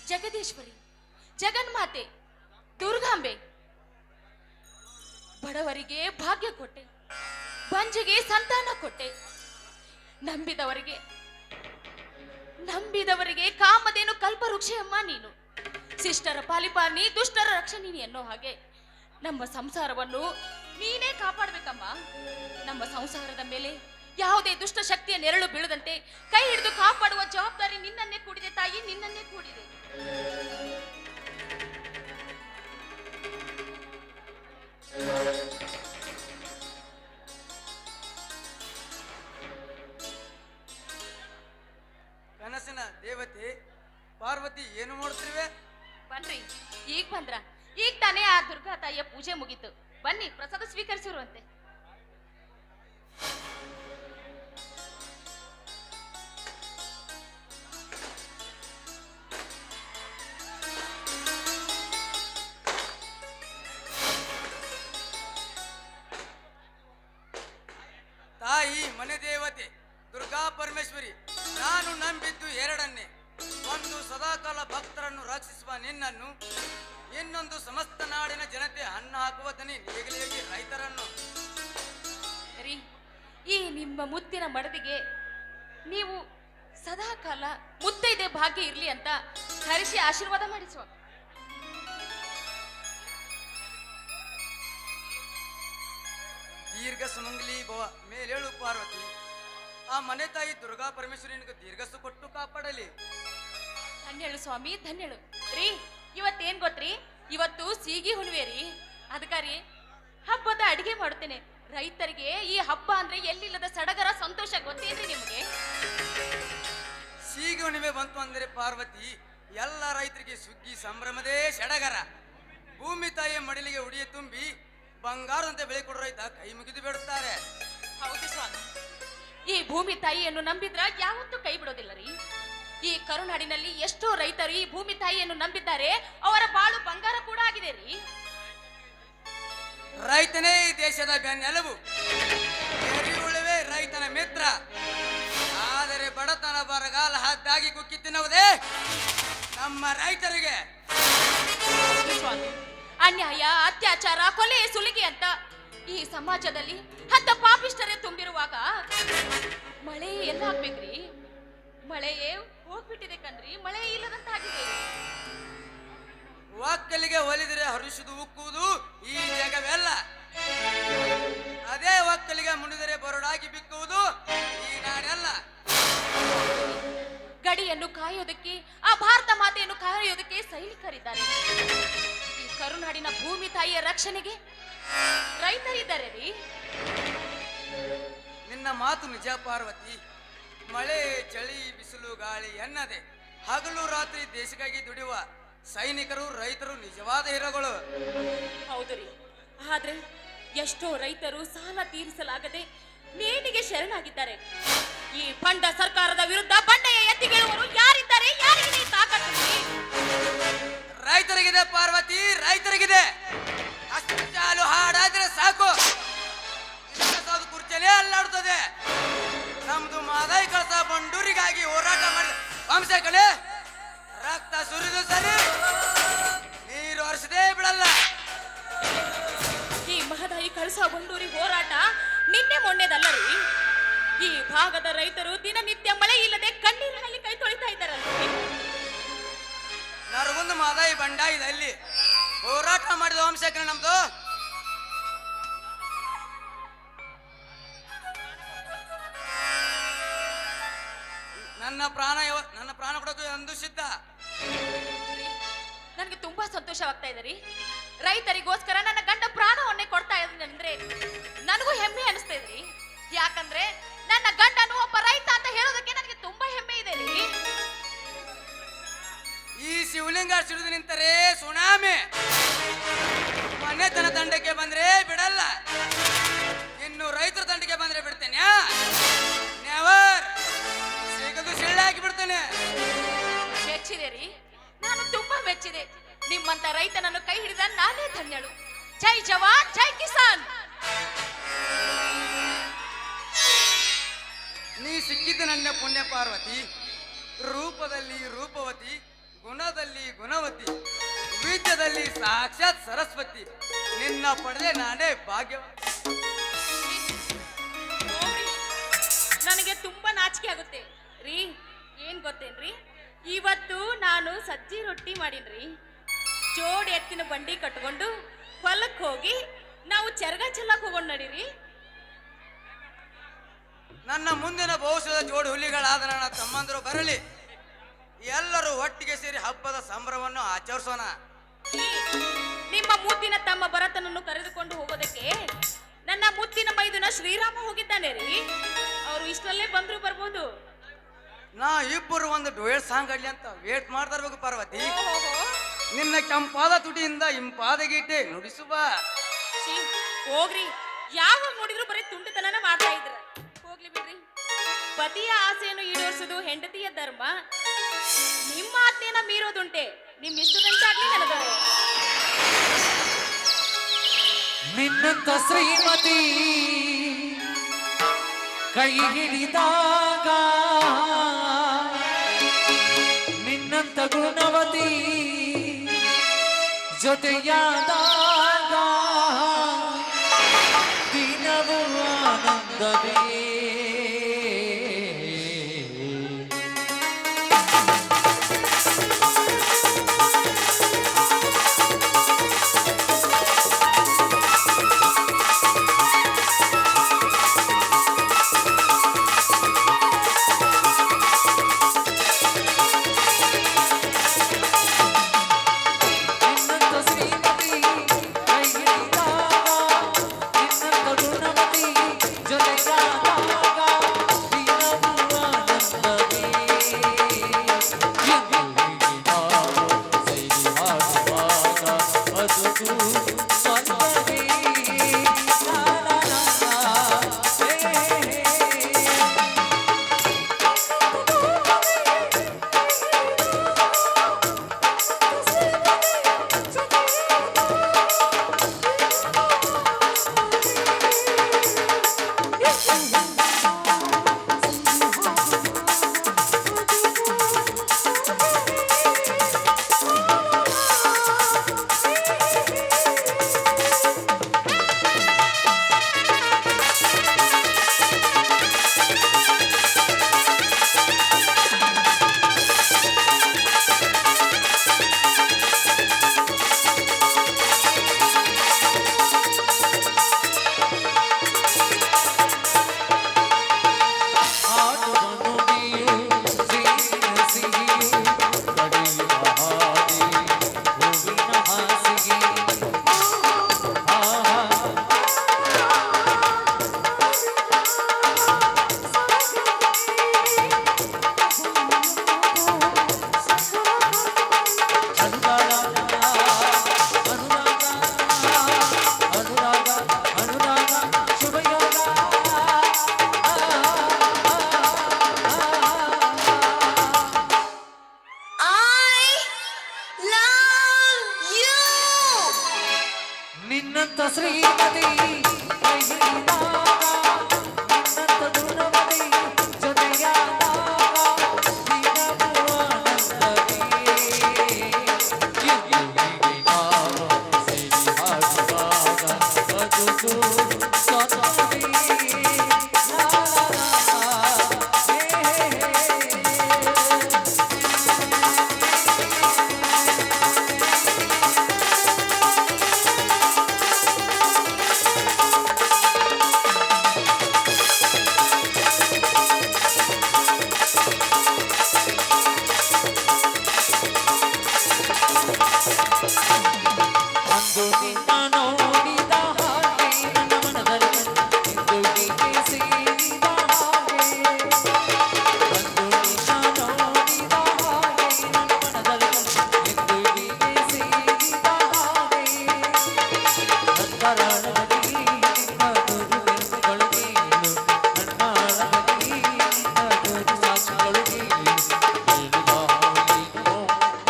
ಜಗದೀಶ್ವರಿ, ಜಗನ್ಮಾತೆ, ದುರ್ಗಾಂಬೆ, ಬಡವರಿಗೆ ಭಾಗ್ಯ ಕೊಟ್ಟೆ, ಬಂಜೆಗೆ ಸಂತಾನ ಕೊಟ್ಟೆ, ನಂಬಿದವರಿಗೆ ಕಾಮಧೇನು ಕಲ್ಪವೃಕ್ಷ ಅಮ್ಮ ನೀನು. ಶಿಷ್ಟರ ಪಾಲಿಪಾನಿ, ದುಷ್ಟರ ರಕ್ಷಣೀನಿ ಅನ್ನೋ ಹಾಗೆ ನಮ್ಮ ಸಂಸಾರವನ್ನು ನೀನೇ ಕಾಪಾಡಬೇಕಮ್ಮ. ನಮ್ಮ ಸಂಸಾರದ ಮೇಲೆ ಯಾವುದೇ ದುಷ್ಟ ಶಕ್ತಿಯ ನೆರಳು ಬೀಳದಂತೆ ಕೈ ಹಿಡಿದು ಕಾಪಾಡುವ ಜವಾಬ್ದಾರಿ ನಿನ್ನನ್ನೇ ಕೂಡಿದೆ ತಾಯಿ, ನಿನ್ನನ್ನೇ ಕೂಡಿದೆ. ಕನಸಿನ ದೇವತೆ ಪಾರ್ವತಿ ಏನು ಮಾಡುತ್ತಿರುವೆ? ಬನ್ರಿ, ಈಗ ಬಂದ್ರ? ಈಗ ತಾನೇ ಆ ದುರ್ಗಾ ತಾಯಿಯ ಪೂಜೆ ಮುಗೀತು. ಬನ್ನಿ, ಪ್ರಸಾದ ಸ್ವೀಕರಿಸಿರುವಂತೆ. ತಾಯಿ ಮನೆ ದೇವತೆ ದುರ್ಗಾ ಪರಮೇಶ್ವರಿ, ನಾನು ನಂಬಿದ್ದು ಎರಡನ್ನೇ. ಒಂದು, ಸದಾಕಾಲ ಭಕ್ತರನ್ನು ರಕ್ಷಿಸುವ ನಿನ್ನನ್ನು, ಇನ್ನೊಂದು, ಸಮಸ್ತ ನಾಡಿನ ಜನತೆ ಅನ್ನ ಹಾಕುವ ದನಿ ನೇಗಿಲಿಗೆ ರೈತರನ್ನು. ನಿಮ್ಮ ಮುತ್ತಿನ ಮಡದಿಗೆ ನೀವು ಸದಾ ಕಾಲ ಮುತ್ತೈದೆ ಭಾಗ್ಯ ಇರ್ಲಿ ಅಂತ ಹರಿಸಿ ಆಶೀರ್ವಾದ ಮಾಡಿಸುವ. ದೀರ್ಘ ಸುಮಂಗಲಿ ಭವ. ಮೇಲೇಳು ಪಾರ್ವತಿ, ಆ ಮನೆ ತಾಯಿ ದುರ್ಗಾ ಪರಮೇಶ್ವರಿನಿಗೆ ದೀರ್ಘಸು ಕೊಟ್ಟು ಕಾಪಾಡಲಿ. ಧನ್ಯಳು ಸ್ವಾಮಿ, ಧನ್ಯಳು. ರೀ, ಇವತ್ತೇನ್ ಗೊತ್ತ್ರಿ? ಇವತ್ತು ಸೀಗಿ ಹುಣ್ಣಿಮೆ ರೀ. ಅದಕ್ಕಾರಿ ಹಬ್ಬದ ಅಡಿಗೆ ಮಾಡುತ್ತೇನೆ. ರೈತರಿಗೆ ಈ ಹಬ್ಬ ಅಂದ್ರೆ ಎಲ್ಲಿಲ್ಲದ ಸಡಗರ ಸಂತೋಷ ಗೊತ್ತೇನ್ರಿ ನಿಮಗೆ? ಸೀಗಿ ಹುಣ್ಣಿಮೆ ಬಂತು ಅಂದರೆ ಪಾರ್ವತಿ, ಎಲ್ಲ ರೈತರಿಗೆ ಸುಗ್ಗಿ ಸಂಭ್ರಮದೇ ಸಡಗರ. ಭೂಮಿ ತಾಯಿಯ ಮಡಿಲಿಗೆ ಉಡಿಯ ತುಂಬಿ ಬಂಗಾರದಂತೆ ಬೆಳೆ ಕೊಡೋ ರೈತ ಕೈ ಮುಗಿದು ಬಿಡುತ್ತಾರೆ. ಹೌದು ಸ್ವಾಮಿ, ಈ ಭೂಮಿ ತಾಯಿಯನ್ನು ನಂಬಿದ್ರ ಯಾವತ್ತೂ ಕೈ ಬಿಡೋದಿಲ್ಲ ರೀ. ಈ ಕರುನಾಡಿನಲ್ಲಿ ಎಷ್ಟೋ ರೈತರು ಈ ಭೂಮಿ ತಾಯಿಯನ್ನು ನಂಬಿದ್ದಾರೆ. ಅವರ ಬಾಳು ಬಂಗಾರ ಕೂಡ ಆಗಿದೆ ರೀ. ರೈತನೇ ಈ ದೇಶದ ಬೆನ್ನೆಲುಬು, ಎರಿಯುಳುವೆ ರೈತನ ಮಿತ್ರ. ಆದರೆ ಬಡತನ ಬರಗಾಲ ಹದ್ದಾಗಿ ಕುಕ್ಕಿ ತಿನ್ನುವುದೇ ನಮ್ಮ ರೈತರಿಗೆ. ಸ್ವಾಮಿ, ಅನ್ಯಾಯ, ಅತ್ಯಾಚಾರ, ಕೊಲೆ, ಸುಲಿಗೆ ಅಂತ ಈ ಸಮಾಜದಲ್ಲಿ ಹತ್ತ ಪಾಪಿಷ್ಟರೇ ತುಂಬಿರುವಾಗ ಮಳೆ ಎಲ್ಲ ಆಗ್ಬೇಕ್ರಿ? ಮಳೆಯೇ ಹೋಗ್ಬಿಟ್ಟಿದೆ ಕಣ್ರಿ. ಮಳೆ ಇಲ್ಲದಂತಾಗಿದೆ. ಒಕ್ಕಲಿಗೆ ಒಲಿದರೆ ಹರಿಸುವುದು ಉಕ್ಕುವುದು ಈ ಜಗವೆಲ್ಲ. ಅದೇ ಒಕ್ಕಲಿಗೆ ಮುಣಿದರೆ ಬರಡಾಗಿ ಬಿಕ್ಕುವುದು ಈ ನಾಡೆಲ್ಲ. ಗಡಿಯನ್ನು ಕಾಯೋದಕ್ಕೆ, ಆ ಭಾರತ ಮಾತೆಯನ್ನು ಕಾಯೋದಕ್ಕೆ ಸೈನಿಕರಿದ್ದಾರೆ. ಈ ಕರುನಾಡಿನ ಭೂಮಿ ತಾಯಿಯ ರಕ್ಷಣೆಗೆ ರೈತರಿದ್ದಾರೆ ರೀ. ನಿನ್ನ ಮಾತು ನಿಜ ಪಾರ್ವತಿ. ಮಳೆ, ಚಳಿ, ಬಿಸಿಲು, ಗಾಳಿ ಎನ್ನದೆ ಹಗಲು ರಾತ್ರಿ ದೇಶಕ್ಕಾಗಿ ದುಡಿಯುವ ಸೈನಿಕರು, ರೈತರು ನಿಜವಾದ ಹೀರೋಗಳು. ಹೌದು ರೀ. ಆದ್ರೆ ಎಷ್ಟೋ ರೈತರು ಸಾಲ ತೀರಿಸಲಾಗದೆ ನೇಣಿಗೆ ಶರಣಾಗಿದ್ದಾರೆ. ಈ ಬಂಡ ಸರ್ಕಾರದ ವಿರುದ್ಧ ಬಂಡೆಯ ಎತ್ತಿಗೆಳುವರು ಯಾರಿದ್ದಾರೆ? ಯಾರಿಗೆ ತಾಕತ್ತು? ರೈತರಿಗಿದೆ ಪಾರ್ವತಿ, ರೈತರಿಗಿದೆ. ಅಷ್ಟು ಚಾಲು ಹಾಡಾದ್ರೆ ಸಾಕು, ಕುರ್ಚಲೇ ಅಲ್ಲಾಡುತ್ತದೆ. ನಮ್ದು ಮಾದಾಯಿ ಕಳಸ ಬಂಡೂರಿಗಾಗಿ ಹೋರಾಟ ಮಾಡಿದ ವಂಶ ಕಡೆ ರಕ್ತ ಸುರಿದು ಸರಿ, ನೀರು ಹರಿಸದೇ ಬಿಡಲ್ಲ. ಈ ಮಹದಾಯಿ ಕಳಸ ಬಂಡೂರಿ ಹೋರಾಟ ನಿನ್ನೆ ಮೊನ್ನೆದಲ್ಲ ರೀ. ಈ ಭಾಗದ ರೈತರು ದಿನನಿತ್ಯ ಮಳೆ ಇಲ್ಲದೆ ಕಣ್ಣೀರಿನಲ್ಲಿ ಕೈ ತೊಳಿತಾ ಇದ್ದಾರಲ್ರಿ. ನರಗುಂದ ಮಾದಾಯಿ ಬಂಡಾಯಿದಲ್ಲಿ ಹೋರಾಟ ಮಾಡಿದ ವಂಶಕ್ಕೆ ನಮ್ದು. ನನ್ನ ಪ್ರಾಣ ಕೊಡೋಕೆ ಒಂದು ಸಿದ್ಧ. ನನಗೆ ತುಂಬಾ ಸಂತೋಷವಾಗ್ತಾ ಇದೆ ರೀ. ರೈತರಿಗೋಸ್ಕರ ನನ್ನ ಗಂಡ ಪ್ರಾಣವನ್ನೇ ಕೊಡ್ತಾ ಇದ್ದೀನಿ ಅಂದ್ರೆ ನನಗೂ ಹೆಮ್ಮೆ ಅನಿಸ್ತಾ ಇದೆ ರೀ. ಯಾಕಂದ್ರೆ ನನ್ನ ಗಂಡನು ಒಬ್ಬ ರೈತ ಅಂತ ಹೇಳೋದಕ್ಕೆ ನನಗೆ ತುಂಬಾ ಹೆಮ್ಮೆ ಇದೆ ರೀ. ಈ ಶಿವಲಿಂಗ ಸಿಡಿದು ನಿಂತರೆ ಸುನಾಮಿ, ಮನೆತನ ದಂಡಕ್ಕೆ ಬಂದ್ರೆ ಬಿಡಲ್ಲ. ಇನ್ನು ರೈತರ ದಂಡಕ್ಕೆ ಬಂದ್ರೆ ಬಿಡ್ತೇನೆ, ನೆವರ್ ಸಿಗದು ಸಿಳ್ಳಾಕಿ ಬಿಡ್ತೇನೆ. ಮೆಚ್ಚಿದೆ ರೀ, ನಾನು ತುಂಬಾ ಮೆಚ್ಚಿದೆ. ನಿಮ್ಮಂತ ರೈತನನ್ನು ಕೈ ಹಿಡಿದ ನಾನೇ ಧನ್ಯಳು. ಜೈ ಜವಾನ್, ಜೈ ಕಿಸಾನ್. ನೀ ಸಿಕ್ಕಿದ್ದ ನನ್ನ ಪುಣ್ಯ ಪಾರ್ವತಿ. ರೂಪದಲ್ಲಿ ರೂಪವತಿ, ಗುಣದಲ್ಲಿ ಗುಣವತಿ, ವಿದ್ಯದಲ್ಲಿ ಸಾಕ್ಷಾತ್ ಸರಸ್ವತಿ. ನಿನ್ನ ಪಡೆದೆ ನಾನೇ ಭಾಗ್ಯವಾನ್. ನನಗೆ ತುಂಬಾ ನಾಚಿಕೆ ಆಗುತ್ತೆ ರೀ. ಏನ್ ಗೊತ್ತೇನ್ರಿ, ಇವತ್ತು ನಾನು ಸಜ್ಜಿ ರೊಟ್ಟಿ ಮಾಡೀನ್ರಿ. ಜೋಡಿ ಎತ್ತಿನ ಬಂಡಿ ಕಟ್ಕೊಂಡು ಹೊಲಕ್ಕೆ ಹೋಗಿ ನಾವು ಚರಗ ಚೆಲ್ಲಕ್ ಹೋಗೋಣ ನಡೀರಿ. ನನ್ನ ಮುಂದಿನ ಭವಿಷ್ಯದ ಜೋಡಿ ಹುಲಿಗಳಾದ ನನ್ನ ತಮ್ಮಂದರು ಬರಲಿ. ಎಲ್ಲರೂ ಒಟ್ಟಿಗೆ ಸೇರಿ ಹಬ್ಬದ ಸಂಭ್ರಮವನ್ನು ಆಚರಿಸೋಣ. ನಿಮ್ಮ ಮುದ್ದಿನ ತಮ್ಮ ಭರತನನ್ನು ಕರೆದುಕೊಂಡು ಹೋಗೋದಕ್ಕೆ ನನ್ನ ಮುದ್ದಿನ ಮೈದುನ ಶ್ರೀರಾಮ ಹೋಗಿದ್ದಾನೆ ರೀ. ಅವರು ಇಷ್ಟರಲ್ಲೇ ಬಂದ್ರು ಬರ್ಬೋದು. ನಾ ಇಬ್ಬರು ಒಂದು ಡೊಯಲ್ ಸಾಂಗ್ ಆಡ್ಲಿ ಅಂತ ವೇಟ್ ಮಾಡ್ತಾ ಇರ್ಬೇಕು ಪಾರ್ವತಿ. ನಿನ್ನ ಕೆಂಪಾದ ತುಟಿಯಿಂದ ಇಂಪಾದ ಗೀತೆ ನುಡಿಸುವ. ಹೋಗ್ರಿ, ಯಾವಾಗ ನೋಡಿದ್ರು ಬರೀ ತುಂಟತನನ ಮಾಡ್ತಾ ಇದ್ರ. ಹೋಗ್ಲಿ ಬಿಡ್ರಿ. ಪತಿಯ ಆಸೆಯನ್ನು ಈಡೇರಿಸುವುದು ಹೆಂಡತಿಯ ಧರ್ಮ. ನಿಮ್ಮ ಆಜ್ಞೆನ ಮೀರೋದುಂಟೆ, ನಿಮ್ ಇಷ್ಟದಂತಾಗ್ಲಿ ನನಗಡೆ. ನಿನ್ನಂತ ಶ್ರೀಮತಿ ಕೈ ಹಿಡಿದಾಗ, ನಿನ್ನಂತ ಗುಣವತಿ ಜೊತೆಯಾದಾಗ ದಿನವೂ ಆನಂದವೇ. ಶ್ರೀಮತಿ ಕೈ ಹಿಡಿದಾಗ ನಿನ್ನಂತ ಗುಣವತಿ ಜೊತೆಯಾದಾಗ ದಿನವೂ ಆನಂದವೇ. ಎದುರಿಗೆ ನಾವು ಸೇರಿ ಹಾಡುವಾಗ ಬದುಕು ಸ್ವತಂತ್ರವೇ. ಲಾ ಲಾ ಲಾ, ಹೇ ಹೇ ಹೇ. ಅಂದು ನಿನ್ನ ನೋಡಿದ ಹಾಗೆ ನನ್ನ ಮನದಲ್ಲಿ ಇಂದು ಹೀಗೆ ಸೇರಿದ ಹಾಗೆ. ಅಂದು ನಿನ್ನ ನೋಡಿದ ಹಾಗೆ ನನ್ನ ಮನದಲ್ಲಿ ಇಂದು ಹೀಗೆ ಸೇರಿದ ಹಾಗೆ. ಅಂತರಾಳದಲ್ಲಿ ನಿನ್ನ ನುಡಿ ಬೆಳಗುಗಳಿಗೆ ಇಳು, ನನ್ನ ಅಳಗಲ್ಲಿ ನಿನ್ನ ನುಡಿ ಸಾಕ್ಷಿಗಳಿಗೆ ಇಳು. ಹೇಳಿದ ನೀನು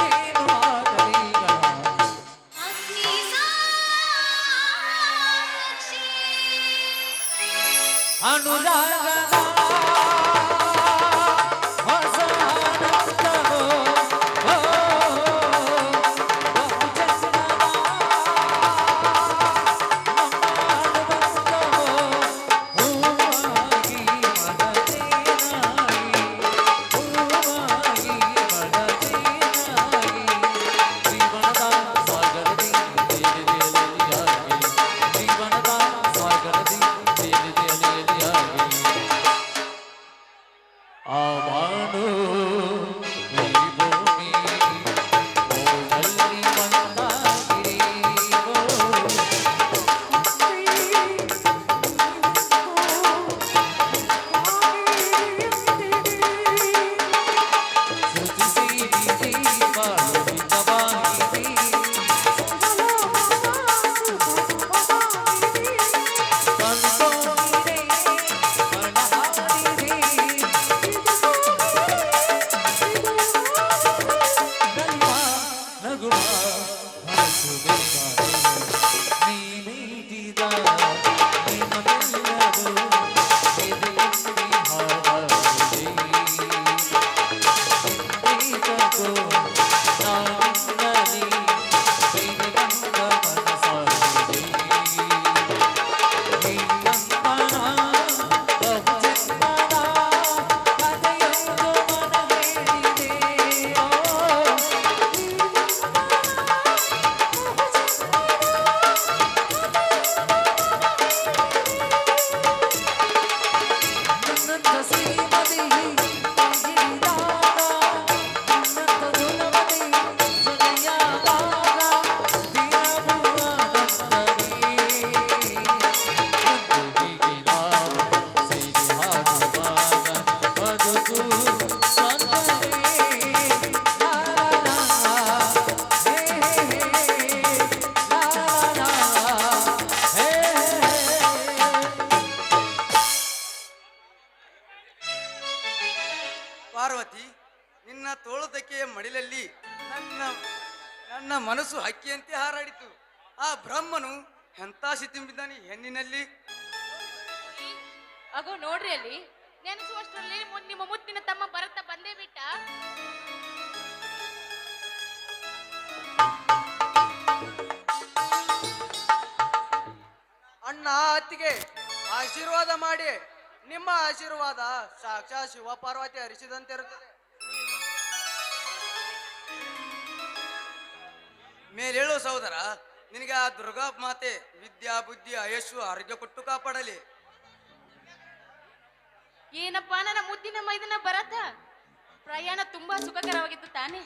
ಏನು ಮಾಡಲೀಗ. ಅನುರಾಗದ ಹೊಸ ಆನಂದವೋ, ಓ, ಬಹುಜನ್ಮದ ನಮ್ಮಾಡುವಂತವೋ, ಹೂವಾಗಿ ಮನದೇನಾಗಿ, ಹೂವಾಗಿ ಮನದೇನಾಗಿ. ಜೀವನದ ಸಾಗರದಿ ತೇಲಿಯಾಗಿ, ಜೀವನದ ಸಾಗರದಿ ತೇಲಿಯಾಗಿ. ಆ ಬಾನು ಈ ಭೂಮಿ ಓಡಲ್ಲಿ ಒಂದಾಗಿರಿ, ಓ. ಸೃಷ್ಟಿಸಿ ಬಾಳು ಹಿತವಾಗಿ ಕಲ್ಪೋನಿರೆ ಮನಹಾರಿರೆ. ನಲಿವ ನಗುವ ಮನಸ್ಸುಬೇಕಾರೆ ನೀನೀಟಿದ ನಿನ್ನವೆಲ್ಲವೂ ಎದೆಯಲ್ಲಿ ಹಾಡಾಡಿದೆ. ಇಂದೀತಕ್ಕೂ ನಾನಿನ್ನಲಿ ಬೇರೆಗಂಗ ಮನಸಾಗಿದೆ. ನಿನ್ನಂತನ ಬಹುಜನ್ಮದ ಕಥೆಯೊಂದು ಮನ ಹೇಳಿದೆ, ಓ. ನಿನ್ನಂತ ಶ್ರೀಮತಿ ಕೈ ಹಿಡಿದಾಗ ನಿನ್ನಂತ ಗುಣವತಿ ಜೊತೆಯಾದಾಗ ದಿನವೂ ಆನಂದವೇ. ಎಂದಿಗೆ ನಾವು ಸೇರಿ ಹಾಡುವಾಗ ಬದುಕು ಸ್ವತಂತ್ರವೇ. ಲಾ ಲಾ ಲಾ, ಹೇ ಹೇ ಹೇ. ಲಾ ಲಾ ಲಾ, ಹೇ ಹೇ ಹೇ. ಪಾರ್ವತಿ, ನಿನ್ನ ತೋಳುದಕ್ಕೆಯ ಮಡಿಲಲ್ಲಿ ನನ್ನ ನನ್ನ ಮನಸ್ಸು ಹಕ್ಕಿಯಂತೆ ಹಾರಾಡಿತು. ಆ ಬ್ರಹ್ಮನು ಎಂಥ ತುಂಬಿದ್ದಾನೆ ಹೆಣ್ಣಿನಲ್ಲಿ. ಅಗೋ ನೋಡ್ರಿ ಅಲ್ಲಿ ನೆನೆಸುವಷ್ಟರಲ್ಲಿ ನಿಮ್ಮ ಮುತ್ತಿನ ತಮ್ಮ ಭರತ ಬಂದೇ ಬಿಟ್ಟ. ಅಣ್ಣ ಅತ್ತಿಗೆ ಆಶೀರ್ವಾದ ಮಾಡಿ. ನಿಮ್ಮ ಆಶೀರ್ವಾದ ಸಾಕ್ಷಾತ್ ಶಿವ ಪಾರ್ವತಿ ಹರಿಸಿದಂತೆ ಇರುತ್ತದೆ. ಮೇಲೇಳು ಸಹೋದರ, ನಿನಗೆ ಆ ದುರ್ಗಾ ಮಾತೆ ವಿದ್ಯಾ ಬುದ್ಧಿ ಆಯಸ್ಸು ಆರೋಗ್ಯ ಕೊಟ್ಟು ಕಾಪಾಡಲಿ. ಏನಪ್ಪಾ ನನ್ನ ಮುದ್ದಿನ ಮೈದನ ಭರತ, ಪ್ರಯಾಣ ತುಂಬಾ ಸುಖಕರವಾಗಿತ್ತು ತಾನೇ?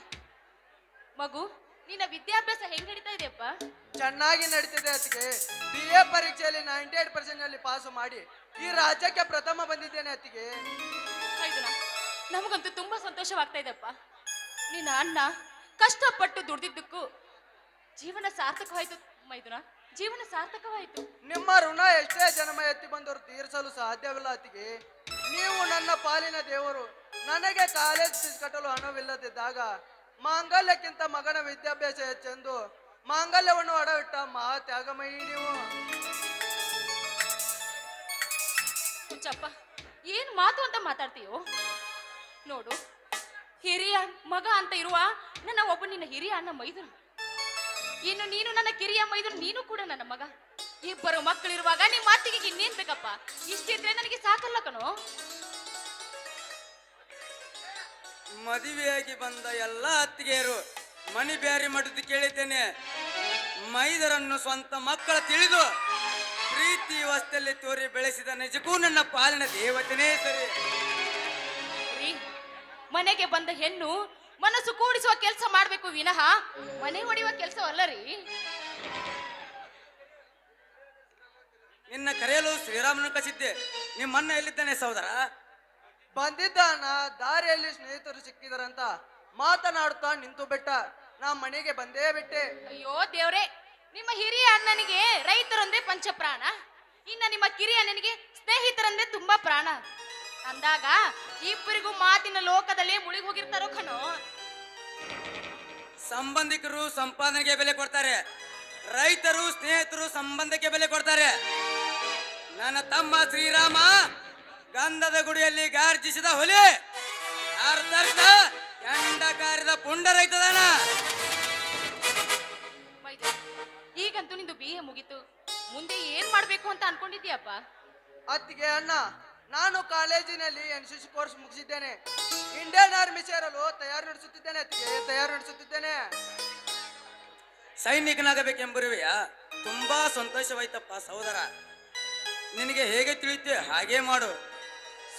ಮಗು, ನಿನ್ನ ವಿದ್ಯಾಭ್ಯಾಸ ಹೆಂಗ್ ನಡೀತಾ ಇದೆಯಪ್ಪ? ಚೆನ್ನಾಗಿ ನಡೀತಿದೆ ಅತ್ತಿಗೆ. BA ಪರೀಕ್ಷೆಯಲ್ಲಿ 98% ನಲ್ಲಿ ಪಾಸು ಮಾಡಿ ಈ ರಾಜ್ಯಕ್ಕೆ ಪ್ರಥಮ ಬಂದಿದ್ದೇನೆ ಅತ್ತಿಗೆ. ಮೈದುನ, ನಮಗಂತೂ ತುಂಬಾ ಸಂತೋಷವಾಗ್ತಾ ಇದೆಪ್ಪ. ನಿನ್ನ ಅಣ್ಣ ಕಷ್ಟಪಟ್ಟು ದುಡ್ದಿದ್ದಕ್ಕೂ ಜೀವನ ಸಾರ್ಥಕವಾಯ್ತು ಮೈದುನ, ಜೀವನ ಸಾರ್ಥಕವಾಯ್ತು. ನಿಮ್ಮ ಋಣ ಎಷ್ಟೇ ಜನ್ಮ ಎತ್ತಿ ಬಂದರು ತೀರಿಸಲು ಸಾಧ್ಯವಿಲ್ಲ ಅತ್ತಿಗೆ. ನೀವು ನನ್ನ ಪಾಲಿನ ದೇವರು. ನನಗೆ ಕಾಲೇಜ್ ಫೀಸ್ ಕಟ್ಟಲು ಹಣವಿಲ್ಲದಿದ್ದಾಗ ಮಾಂಗಲ್ಯಕ್ಕಿಂತ ಮಗನ ವಿದ್ಯಾಭ್ಯಾಸ ಹೆಚ್ಚೆಂದು ಮಾಂಗಲ್ಯವನ್ನು ಅಡವಿಟ್ಟ ಮಹಾ ತ್ಯಾಗಮಯಿ ನೀವು. ಚಪ್ಪ ಏನ್ ಮಾತು ಅಂತ ಮಾತಾಡ್ತೀಯೋ? ನೋಡು, ಹಿರಿಯ ಮಗ ಅಂತ ಇರುವ ನನ್ನ ಒಬ್ಬ ನಿನ್ನ ಹಿರಿಯ ಅಣ್ಣ ಮೈದುನು, ಇನ್ನು ನೀನು ನನ್ನ ಕಿರಿಯ ಮೈದುನು, ನೀನು ಕೂಡ ನನ್ನ ಮಗ. ಇಬ್ಬರು ಮಕ್ಕಳಿರುವಾಗ ನಿಮ್ಮ ಮಾತಿಗೆ ಇನ್ನೇನ್ ಬೇಕಪ್ಪ? ಇಷ್ಟಿದ್ರೆ ನನಗೆ ಸಾಕಲ್ಲ ಕಣೋ. ಮದುವೆಯಾಗಿ ಬಂದ ಎಲ್ಲ ಅತ್ತಿಗೆಯರು ಮನಿ ಬ್ಯಾರಿ ಮಾಡುದು ಕೇಳಿದ್ದೇನೆ. ಮೈದರನ್ನು ಸ್ವಂತ ಮಕ್ಕಳ ತಿಳಿದು ಪ್ರೀತಿ ವಸ್ತಲ್ಲಿ ತೋರಿ ಬೆಳೆಸಿದ ನಿಜಕ್ಕೂ ನನ್ನ ಪಾಲಿನ ದೇವತೆನೇ ಸರಿ. ರೀ, ಮನೆಗೆ ಬಂದ ಹೆಣ್ಣು ಮನಸ್ಸು ಕೂಡಿಸುವ ಕೆಲಸ ಮಾಡ್ಬೇಕು ವಿನಃ ಮನೆ ಹೊಡೆಯುವ ಕೆಲಸವಲ್ಲ ರೀ. ನಿನ್ನ ಕರೆಯಲು ಶ್ರೀರಾಮನ ಕಸಿದ್ದೆ. ನಿಮ್ಮನ್ನ ಎಲ್ಲಿದ್ದಾನೆ ಸಹೋದರ? ಬಂದಿದ್ದಾನ. ದಾರಿಯಲ್ಲಿ ಸ್ನೇಹಿತರು ಸಿಕ್ಕಿದರಂತ ಮಾತನಾಡುತ್ತಾ ನಿಂತು ಬಿಟ್ಟ. ನಾ ಮನೆಗೆ ಬಂದೇ ಬಿಟ್ಟೆ. ಅಯ್ಯೋ ದೇವ್ರೆ, ನಿಮ್ಮ ಹಿರಿಯ ಅಣ್ಣನಿಗೆ ರೈತರಂದ್ರೆ ಪಂಚಪ್ರಾಣ, ಇನ್ನ ನಿಮ್ಮ ಕಿರಿಯ ಅಣ್ಣನಿಗೆ ಸ್ನೇಹಿತರಂದ್ರೆ ತುಂಬಾ ಪ್ರಾಣ ಅಂದಾಗ ಇಬ್ಬರಿಗೂ ಮಾತಿನ ಲೋಕದಲ್ಲಿ ಮುಳುಗಿ ಹೋಗಿರ್ತಾರೋ ಕಣೋ. ಸಂಬಂಧಿಕರು ಸಂಪಾದನೆಗೆ ಬೆಲೆ ಕೊಡ್ತಾರೆ, ರೈತರು ಸ್ನೇಹಿತರು ಸಂಬಂಧಕ್ಕೆ ಬೆಲೆ ಕೊಡ್ತಾರೆ. ನನ್ನ ತಮ್ಮ ಶ್ರೀರಾಮ ಗಂಧದ ಗುಡಿಯಲ್ಲಿ ಗಾರ್ಜಿಸಿದ ಹುಲಿ, ಅರ್ಧರ್ಧ ಎಂಡ ಕಾರಿದ ಪುಂಡ ರೈತದಾನ. ಈಗಂತೂ ನಿಂದು BA ಮುಗೀತು, ಮುಂದೆ ಏನ್ ಮಾಡ್ಬೇಕು ಅಂತ ಅನ್ಕೊಂಡಿದ್ಯಪ್ಪ? ಅತ್ತಿಗೆ ಅಣ್ಣ, ನಾನು ಕಾಲೇಜಿನಲ್ಲಿ NCC ಕೋರ್ಸ್ ಮುಗಿಸಿದ್ದೇನೆ. ಇಂಡಿಯನ್ ಆರ್ಮಿ ಸೇರಲು ತಯಾರು ನಡೆಸುತ್ತಿದ್ದೇನೆ. ಅತ್ತಿಗೆ, ತಯಾರು ನಡೆಸುತ್ತಿದ್ದೇನೆ. ಸೈನಿಕನಾಗಬೇಕೆಂಬುರುವೆಯ ತುಂಬಾ ಸಂತೋಷವಾಯ್ತಪ್ಪ ಸಹೋದರ. ನಿನಗೆ ಹೇಗೆ ತಿಳಿಯುತ್ತೆ ಹಾಗೆ ಮಾಡು.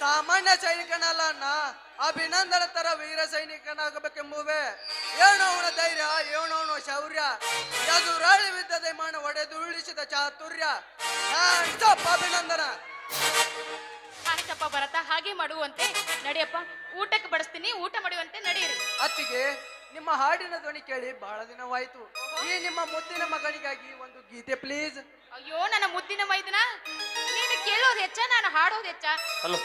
ಸಾಮಾನ್ಯ ಸೈನಿಕನಲ್ಲ ಅಣ್ಣ, ಅಭಿನಂದನ ತರ ವೀರ ಸೈನಿಕನಾಗಬೇಕೆಂಬುವೆ. ಏನೋ ಅವನ ಧೈರ್ಯ, ಏನೋ ಅವನ ಶೌರ್ಯ, ಎದುರಾಳಿ ವಿದ್ಯದೆ ಮಾನ ಒಡೆದು ಉಳಿಸಿದ ಚಾತುರ್ಯ. ಅಭಿನಂದನ. ಆಯ್ತಪ್ಪ ಭರತ, ಹಾಗೆ ಮಾಡುವಂತೆ. ನಡೆಯಪ್ಪ, ಊಟಕ್ಕೆ ಬಡಿಸ್ತೀನಿ, ಊಟ ಮಾಡುವಂತೆ ನಡೆಯಿರಿ. ಅತ್ತಿಗೆ, ನಿಮ್ಮ ಹಾಡಿನ ಧ್ವನಿ ಕೇಳಿ ಬಹಳ ದಿನವಾಯ್ತು. ಈ ನಿಮ್ಮ ಮುದ್ದಿನ ಮಗನಿಗಾಗಿ ಒಂದು ಗೀತೆ ಪ್ಲೀಸ್. ಅಯ್ಯೋ ನನ್ನ ಮುದ್ದಿನ ಮೈದನ, ನೀನು ಕೇಳೋದು ಹೆಚ್ಚ, ನಾನು ಹಾಡೋದು ಹೆಚ್ಚ? ಹಲೋ